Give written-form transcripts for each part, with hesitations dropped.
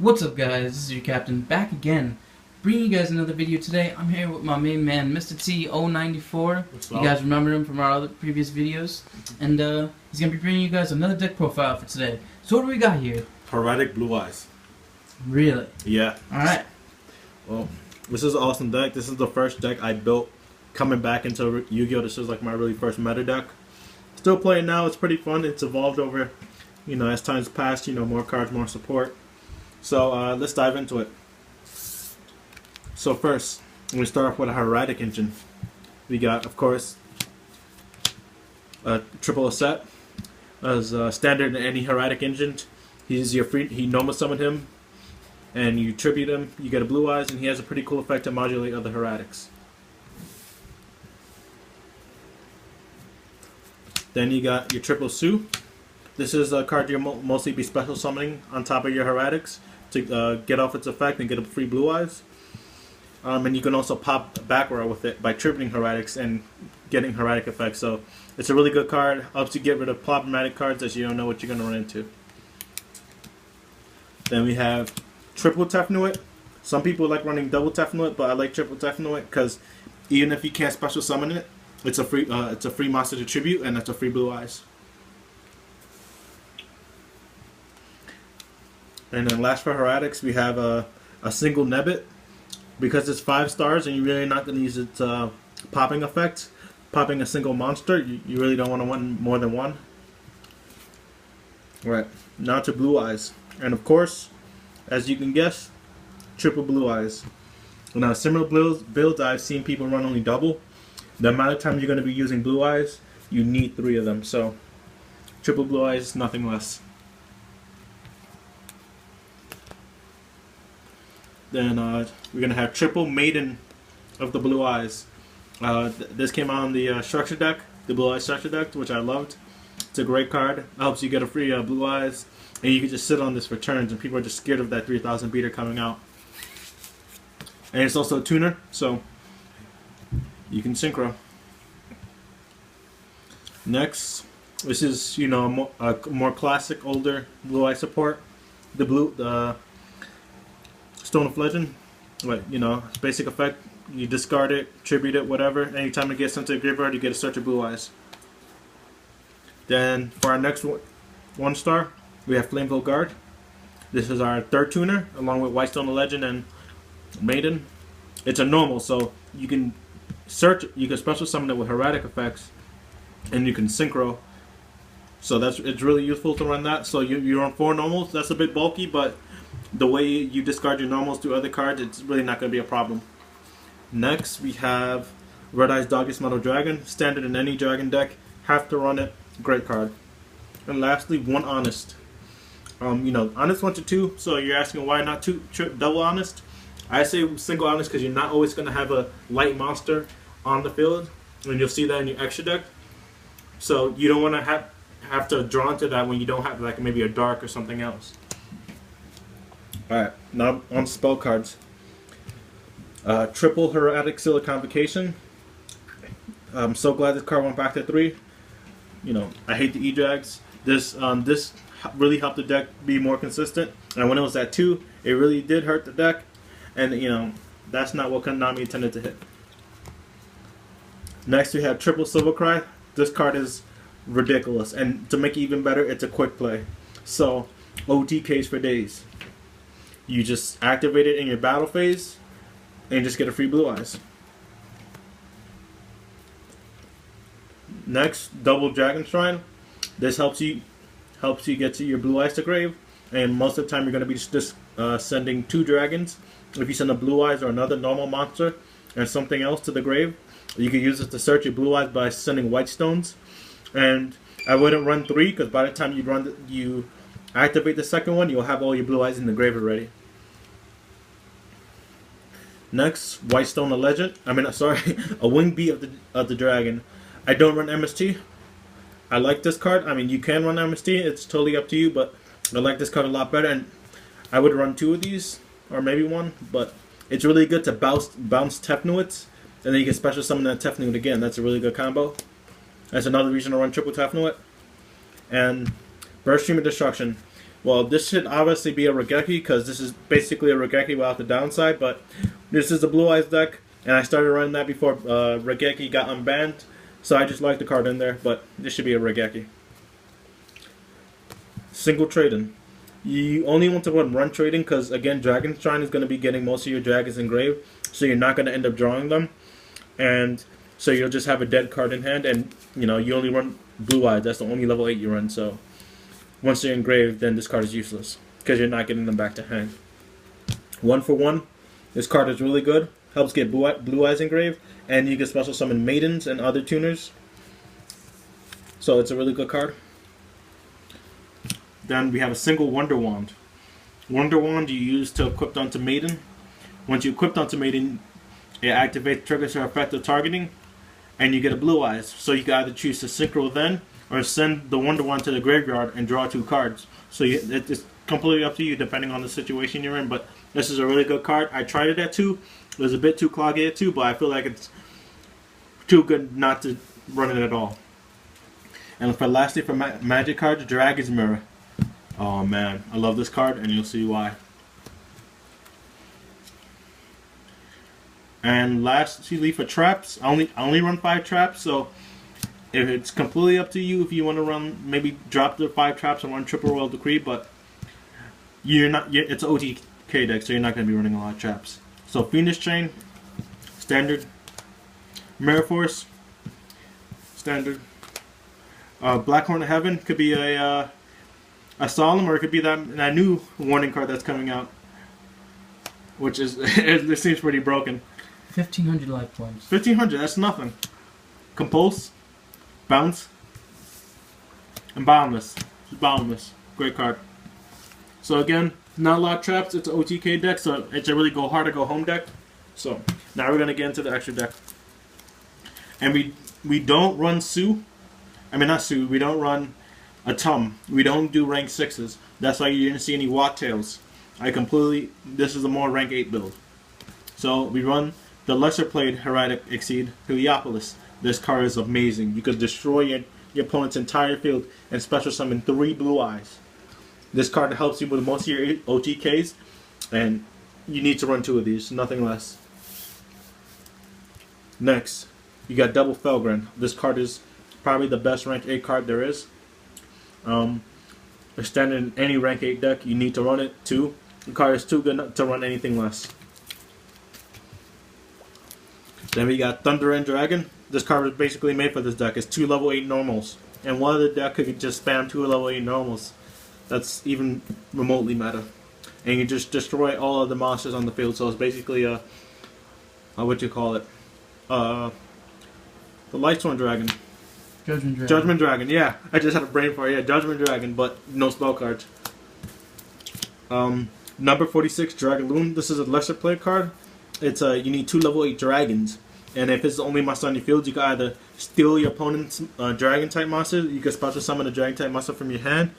What's up, guys? This is your captain back again, bringing you guys another video today. I'm here with my main man, Mr. T094. You guys remember him from our other previous videos, and he's gonna be bringing you guys another deck profile for today. So what do we got here? Hieratic Blue Eyes. Really? Yeah. All right. Well, this is an awesome deck. This is the first deck I built coming back into Yu-Gi-Oh! This is like my really first meta deck. Still playing now. It's pretty fun. It's evolved over, as time's passed. More cards, more support. So let's dive into it. So first, we start off with a Hieratic engine. We got, of course, a triple set as standard in any Hieratic engine. He's your free. He normal summon him, and you tribute him. You get a Blue Eyes, and he has a pretty cool effect to modulate other Hieratics. Then you got your triple Sue. This is a card you'll mostly be special summoning on top of your Hieratics to get off its effect and get a free Blue Eyes. And you can also pop back row with it by tributing Hieratics and getting Hieratic effects. So it's a really good card. Helps you get rid of problematic cards as you don't know what you're going to run into. Then we have triple Tefnuit. Some people like running double Tefnuit, but I like triple Tefnuit because even if you can't special summon it, it's a free monster to tribute, and it's a free Blue Eyes. And then last for Hieratics, we have a single Nebbit. Because it's 5 stars and you're really not going to use its popping effect, popping a single monster, you really don't want to run more than one. Right, now to Blue Eyes. And of course, as you can guess, triple Blue Eyes. Now similar builds I've seen people run only double. The amount of time you're going to be using Blue Eyes, you need 3 of them. So triple Blue Eyes, nothing less. Then we're going to have triple Maiden of the Blue Eyes. This came out on the structure deck, the Blue Eyes structure deck, which I loved. It's a great card. It helps you get a free Blue Eyes, and you can just sit on this for turns, and people are just scared of that 3000 beater coming out. And it's also a tuner, so you can synchro. Next, this is a more classic, older Blue Eye support. The Stone of Legend, its basic effect, you discard it, tribute it, whatever. Anytime it gets sent to the graveyard, you get a search of Blue Eyes. Then for our next 1 star, we have Flameville Guard. This is our 3rd tuner, along with White Stone of Legend and Maiden. It's a normal, so you can special summon it with Hieratic effects, and you can synchro. So it's really useful to run that. So you run 4 normals. That's a bit bulky, but the way you discard your normals to other cards, it's really not going to be a problem. Next, we have Red Eyes Doggiest Metal Dragon. Standard in any dragon deck. Have to run it. Great card. And lastly, 1 Honest. Honest 1 to 2. So you're asking why not double Honest? I say single Honest because you're not always going to have a light monster on the field. And you'll see that in your extra deck. So you don't want to have to draw into that when you don't have maybe a dark or something else. Alright, now on spell cards. Triple Hieratic Seal Convocation. I'm so glad this card went back to 3. I hate the E-Drags. This really helped the deck be more consistent. And when it was at 2, it really did hurt the deck. And, that's not what Konami intended to hit. Next, we have Triple Silver Cry. This card is ridiculous. And to make it even better, it's a quick play. So, OTKs for days. You just activate it in your battle phase, and you just get a free Blue Eyes. Next, double Dragon Shrine. This helps you get to your Blue Eyes to grave, and most of the time you're going to be just sending 2 dragons. If you send a Blue Eyes or another normal monster and something else to the grave, you can use it to search your Blue Eyes by sending White Stones. And I wouldn't run 3 because by the time you activate the second one, you'll have all your Blue Eyes in the grave already. Next, White Stone of Legend. A Wing Beat of the Dragon. I don't run MST. I like this card. You can run MST. It's totally up to you, but I like this card a lot better. And I would run 2 of these, or maybe 1. But it's really good to bounce Tefnuits, and then you can special summon that Tefnuit again. That's a really good combo. That's another reason to run triple Tefnuit. And Burst Stream of Destruction. Well, this should obviously be a Regeki because this is basically a Regeki without the downside, but this is a Blue Eyes deck, and I started running that before Regeki got unbanned, so I just like the card in there, but this should be a Regeki. Single trading. You only want to run trading because, again, Dragon Shrine is going to be getting most of your dragons engraved, so you're not going to end up drawing them, and so you'll just have a dead card in hand, and you know you only run Blue Eyes. That's the only level 8 you run, so once they're engraved, then this card is useless because you're not getting them back to hand. 1 for 1. This card is really good. Helps get Blue Eyes engraved, and you can special summon Maidens and other tuners. So it's a really good card. Then we have a single Wonder Wand. Wonder Wand you use to equip onto Maiden. Once you equip onto Maiden, it activates, triggers her effective targeting, and you get a Blue Eyes. So you can either choose to synchro then, or send the Wonder Wand to the graveyard and draw 2 cards. So it's completely up to you depending on the situation you're in, but this is a really good card. I tried it at 2. It was a bit too cloggy at 2, but I feel like it's too good not to run it at all. And for lastly, for magic cards, Dragon's Mirror. Oh man, I love this card, and you'll see why. And lastly, for traps, I only run 5 traps, so if it's completely up to you if you want to run, maybe drop the 5 traps and run Triple Royal Decree, but it's an OTK deck, so you're not going to be running a lot of traps. So Phoenix Chain, standard. Mirror Force, standard. Black Horn of Heaven could be a Solemn, or it could be that new warning card that's coming out, which is it seems pretty broken. 1,500 life points. 1,500, that's nothing. Compulse, Bounce, and BANLIST. BANLIST. Great card. So again, not a lot of traps. It's an OTK deck, so it's a really go hard or go home deck. So now we're gonna get into the extra deck. And we don't run Sue. I mean not Sue. We don't run a Tum. We don't do rank 6s. That's why you didn't see any Wattails. This is a more rank 8 build. So we run the lesser played Hieratic Exceed Heliopolis. This card is amazing. You could destroy your opponent's entire field and special summon 3 Blue Eyes. This card helps you with most of your OTKs, and you need to run 2 of these, nothing less. Next, you got Double Felgren. This card is probably the best rank 8 card there is. It's standard in any rank 8 deck. You need to run it too. The card is too good to run anything less. Then we got Thunder and Dragon. This card was basically made for this deck. It's 2 level 8 normals. And one of the deck could just spam 2 level 8 normals. That's even remotely meta. And you just destroy all of the monsters on the field. So it's basically a what you call it? The Lightsworn Dragon. Judgment Dragon. Judgment Dragon, yeah. I just had a brain for it. Yeah, Judgment Dragon, but no spell cards. Number 46, Dragaloon. This is a lesser play card. It's you need 2 level 8 dragons. And if it's the only monster on your field, you can either steal your opponent's dragon type monster. You can special summon a dragon type monster from your hand.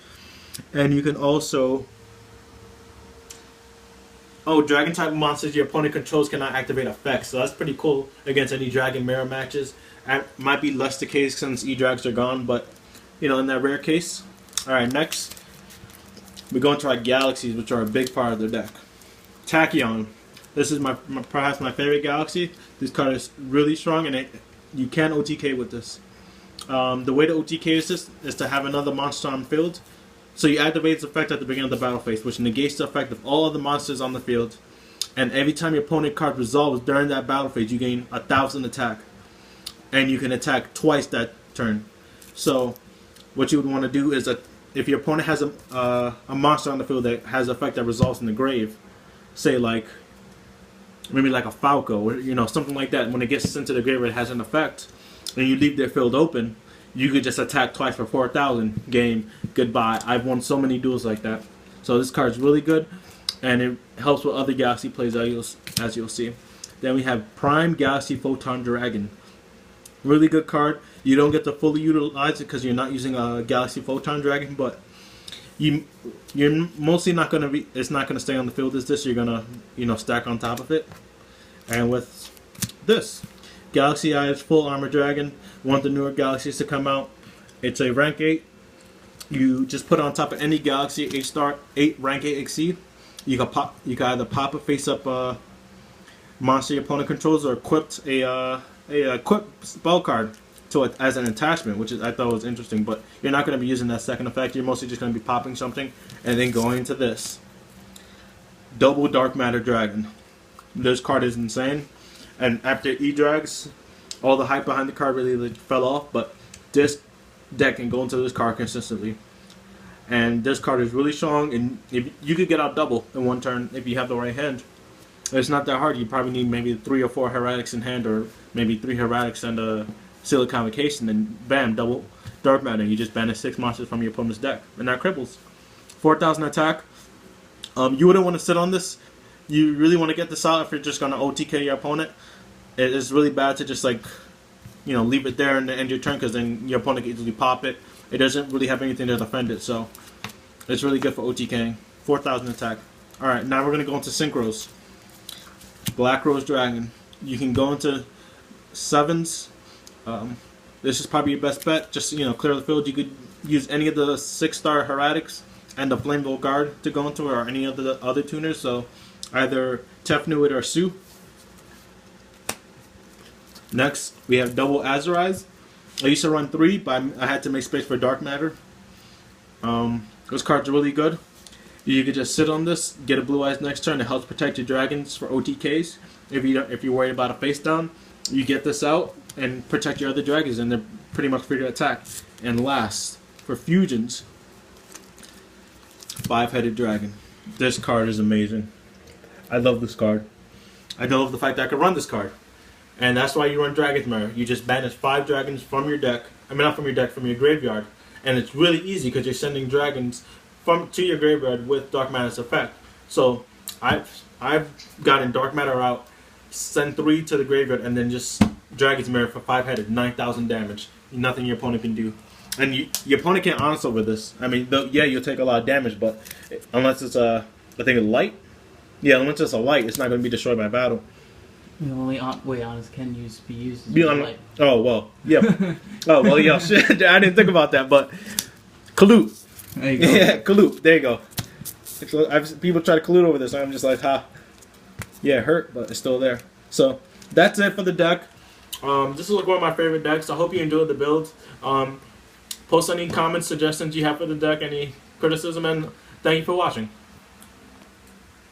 And you can also... dragon type monsters your opponent controls cannot activate effects. So that's pretty cool against any dragon mirror matches. It might be less the case since E-Drags are gone, but you know, in that rare case. Alright, next we go into our galaxies, which are a big part of the deck. Tachyon. This is perhaps my favorite galaxy. This card is really strong, and you can OTK with this. The way to OTK is to have another monster on field. So you activate its effect at the beginning of the battle phase, which negates the effect of all other monsters on the field. And every time your opponent card resolves during that battle phase, you gain 1,000 attack. And you can attack twice that turn. So what you would want to do is if your opponent has a monster on the field that has an effect that resolves in the grave, say like maybe like a Falco, or something like that, when it gets into the grave it has an effect, and you leave their field open, you could just attack twice for 4,000. Game, goodbye. I've won so many duels like that. So this card is really good, and it helps with other Galaxy plays as you'll see. Then we have Prime Galaxy Photon Dragon. Really good card. You don't get to fully utilize it because you're not using a Galaxy Photon Dragon, but you're mostly not gonna be. It's not gonna stay on the field as this. You're gonna stack on top of it. And with this Galaxy Eyes Full Armor Dragon, one of the newer galaxies to come out. It's a rank 8. You just put it on top of any Galaxy 8-star, 8 rank 8 Exceed. You can either pop a face-up monster your opponent controls, or equipped a equipped spell card to it as an attachment, which I thought was interesting. But you're not going to be using that second effect. You're mostly just going to be popping something and then going to this double Dark Matter Dragon. This card is insane, and after E-Drags, all the hype behind the card really fell off. But this deck can go into this card consistently, and this card is really strong. And if you could get out double in one turn if you have the right hand. It's not that hard. You probably need maybe 3 or 4 Hieratics in hand, or maybe 3 Hieratics and a Seal of Convocation, and bam, double Dark Matter. You just banish 6 monsters from your opponent's deck, and that cripples. 4,000 attack. You wouldn't want to sit on this. You really want to get this out if you're just going to OTK your opponent. It is really bad to just leave it there and end your turn, because then your opponent can easily pop it. It doesn't really have anything to defend it, so it's really good for OTKing. 4,000 attack. Alright, now we're going to go into Synchros. Black Rose Dragon. You can go into 7s. This is probably your best bet. Just clear the field. You could use any of the 6-star Hieratics and the Flameville Guard to go into it, or any of the other tuners. So either Tefnuit or Sue. Next, we have double Azurize. I used to run 3, but I had to make space for Dark Matter. This card's really good. You could just sit on this, get a Blue Eyes next turn. It helps protect your dragons for OTKs. If you're worried about a face down, you get this out and protect your other dragons, and they're pretty much free to attack. And last, for fusions, 5-headed dragon. This card is amazing. I love this card. I love the fact that I can run this card. And that's why you run Dragon's Mirror. You just banish 5 dragons from your deck. I mean, not from your deck, from your graveyard. And it's really easy because you're sending dragons to your graveyard with Dark Matter's effect. So I've gotten Dark Matter out, send 3 to the graveyard, and then just Dragon's Mirror for 5-headed, 9,000 damage. Nothing your opponent can do. And your opponent can't answer with this. I mean, yeah, you'll take a lot of damage, but unless it's I think a light. Yeah, unless it's a light, it's not going to be destroyed by battle. The only way Honest can be used is light. Oh, well, yeah. Oh, well, yeah, shit. I didn't think about that, but Kalute. There you go. Yeah, Kalute. There you go. People try to Kalute over this, and I'm just like, ha. Yeah, it hurt, but it's still there. So, that's it for the deck. This is like one of my favorite decks. I hope you enjoyed the build. Post any comments, suggestions you have for the deck, any criticism, and thank you for watching.